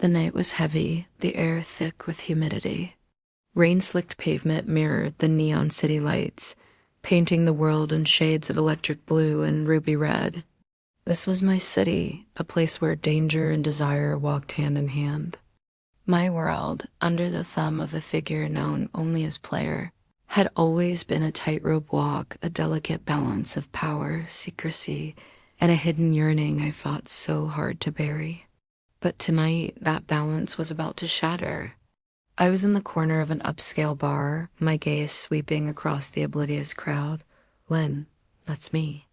The night was heavy, the air thick with humidity. Rain-slicked pavement mirrored the neon city lights, painting the world in shades of electric blue and ruby red. This was my city, a place where danger and desire walked hand in hand. My world, under the thumb of a figure known only as Player, had always been a tightrope walk, a delicate balance of power, secrecy, and a hidden yearning I fought so hard to bury. But tonight, that balance was about to shatter. I was in the corner of an upscale bar, my gaze sweeping across the oblivious crowd. Lynn, that's me.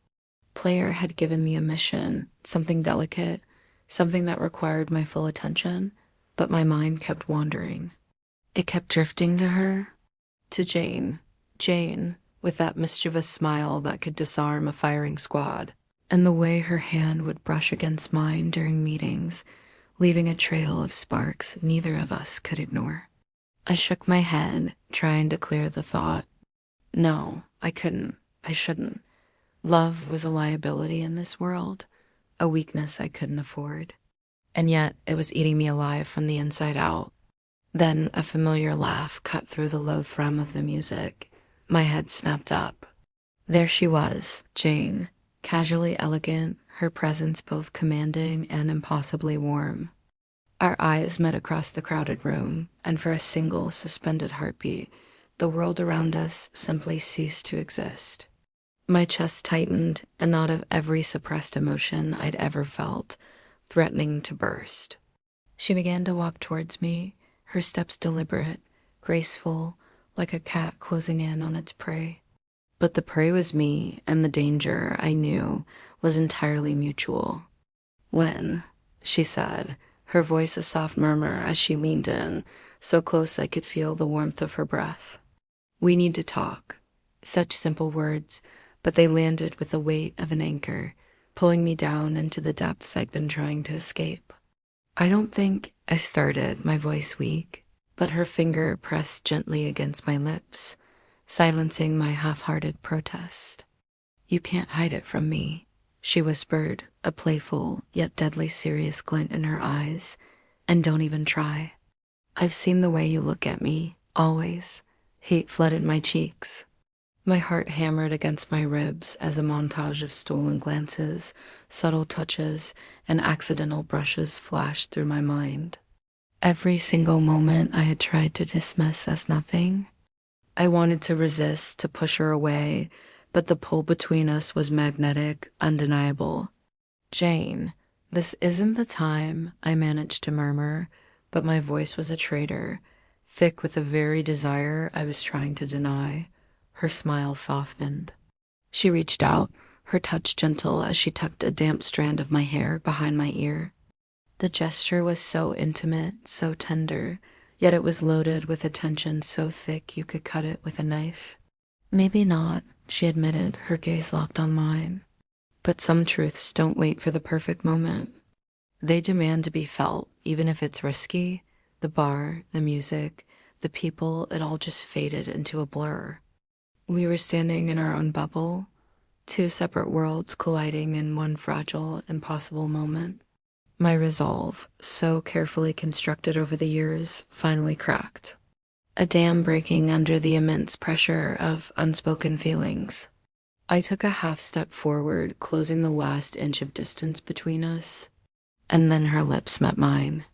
Player had given me a mission, something delicate, something that required my full attention, but my mind kept wandering. It kept drifting to her, to Jane, with that mischievous smile that could disarm a firing squad, and the way her hand would brush against mine during meetings, leaving a trail of sparks neither of us could ignore. I shook my head, trying to clear the thought. No, I couldn't. I shouldn't. Love was a liability in this world, a weakness I couldn't afford. And yet it was eating me alive from the inside out. Then a familiar laugh cut through the low thrum of the music. My head snapped up. There she was, Jane, casually elegant, her presence both commanding and impossibly warm. Our eyes met across the crowded room, and for a single suspended heartbeat, the world around us simply ceased to exist. My chest tightened, a knot of every suppressed emotion I'd ever felt, threatening to burst. She began to walk towards me, her steps deliberate, graceful, like a cat closing in on its prey. But the prey was me, and the danger, I knew, was entirely mutual. Lynn, she said, her voice a soft murmur as she leaned in, so close I could feel the warmth of her breath. We need to talk. Such simple words, but they landed with the weight of an anchor, pulling me down into the depths I'd been trying to escape. I don't think I started, my voice weak, but her finger pressed gently against my lips, silencing my half-hearted protest. You can't hide it from me, she whispered, a playful yet deadly serious glint in her eyes. And don't even try. I've seen the way you look at me, always. Hate flooded my cheeks. My heart hammered against my ribs as a montage of stolen glances, subtle touches, and accidental brushes flashed through my mind. Every single moment I had tried to dismiss as nothing. I wanted to resist, to push her away, but the pull between us was magnetic, undeniable. Jane, this isn't the time, I managed to murmur, but my voice was a traitor, thick with the very desire I was trying to deny. Her smile softened. She reached out, her touch gentle as she tucked a damp strand of my hair behind my ear. The gesture was so intimate, so tender, yet it was loaded with a tension so thick you could cut it with a knife. Maybe not, she admitted, her gaze locked on mine. But some truths don't wait for the perfect moment. They demand to be felt, even if it's risky. The bar, the music, the people, it all just faded into a blur. We were standing in our own bubble, two separate worlds colliding in one fragile, impossible moment. My resolve, so carefully constructed over the years, finally cracked. A dam breaking under the immense pressure of unspoken feelings. I took a half step forward, closing the last inch of distance between us, and then her lips met mine.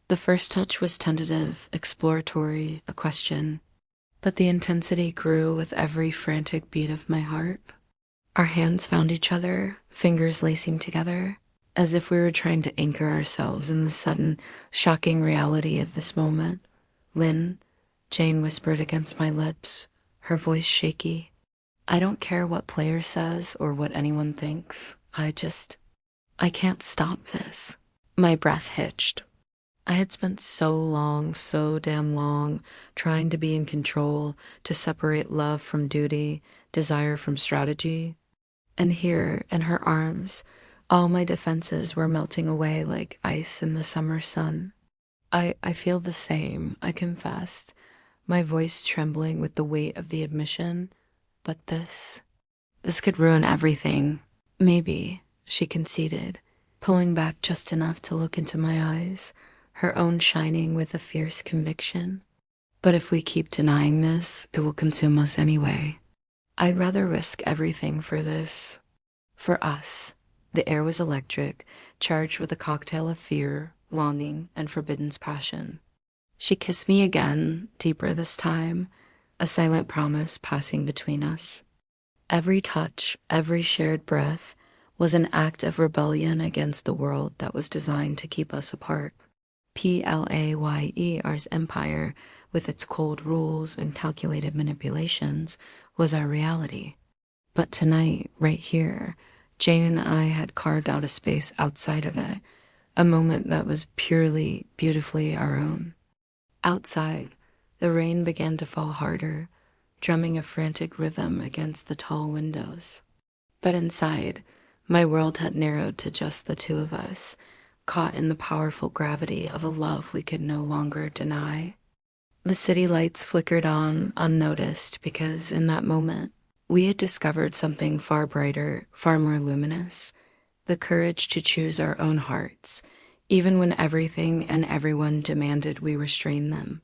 The first touch was tentative, exploratory, a question, but the intensity grew with every frantic beat of my heart. Our hands found each other, fingers lacing together, as if we were trying to anchor ourselves in the sudden, shocking reality of this moment. Lynn, Jane whispered against my lips, her voice shaky. I don't care what Player says or what anyone thinks. I can't stop this. My breath hitched. I had spent so long, so damn long, trying to be in control, to separate love from duty, desire from strategy. And here, in her arms, all my defenses were melting away like ice in the summer sun. I feel the same, I confessed, my voice trembling with the weight of the admission. But this could ruin everything. Maybe, she conceded, pulling back just enough to look into my eyes, her own shining with a fierce conviction. But if we keep denying this, it will consume us anyway. I'd rather risk everything for this. For us, the air was electric, charged with a cocktail of fear, longing, and forbidden passion. She kissed me again, deeper this time, a silent promise passing between us. Every touch, every shared breath was an act of rebellion against the world that was designed to keep us apart. Player's empire, with its cold rules and calculated manipulations, was our reality. But tonight, right here, Jane and I had carved out a space outside of it, a moment that was purely, beautifully our own. Outside, the rain began to fall harder, drumming a frantic rhythm against the tall windows. But inside, my world had narrowed to just the two of us, caught in the powerful gravity of a love we could no longer deny. The city lights flickered on unnoticed because in that moment, we had discovered something far brighter, far more luminous, the courage to choose our own hearts, even when everything and everyone demanded we restrain them.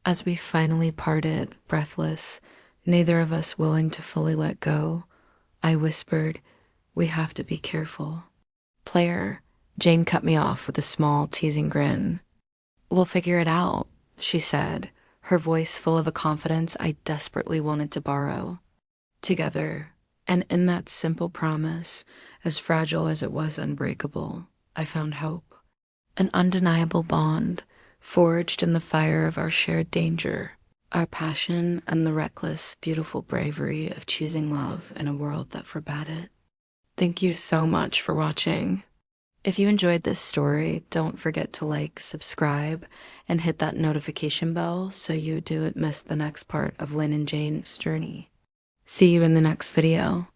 As we finally parted, breathless, neither of us willing to fully let go, I whispered, "We have to be careful." "Player," Jane cut me off with a small, teasing grin. "We'll figure it out," she said, her voice full of a confidence I desperately wanted to borrow. Together, and in that simple promise, as fragile as it was unbreakable, I found hope. An undeniable bond, forged in the fire of our shared danger, our passion and the reckless, beautiful bravery of choosing love in a world that forbade it. Thank you so much for watching. If you enjoyed this story, don't forget to like, subscribe, and hit that notification bell so you don't miss the next part of Lynn and Jane's journey. See you in the next video.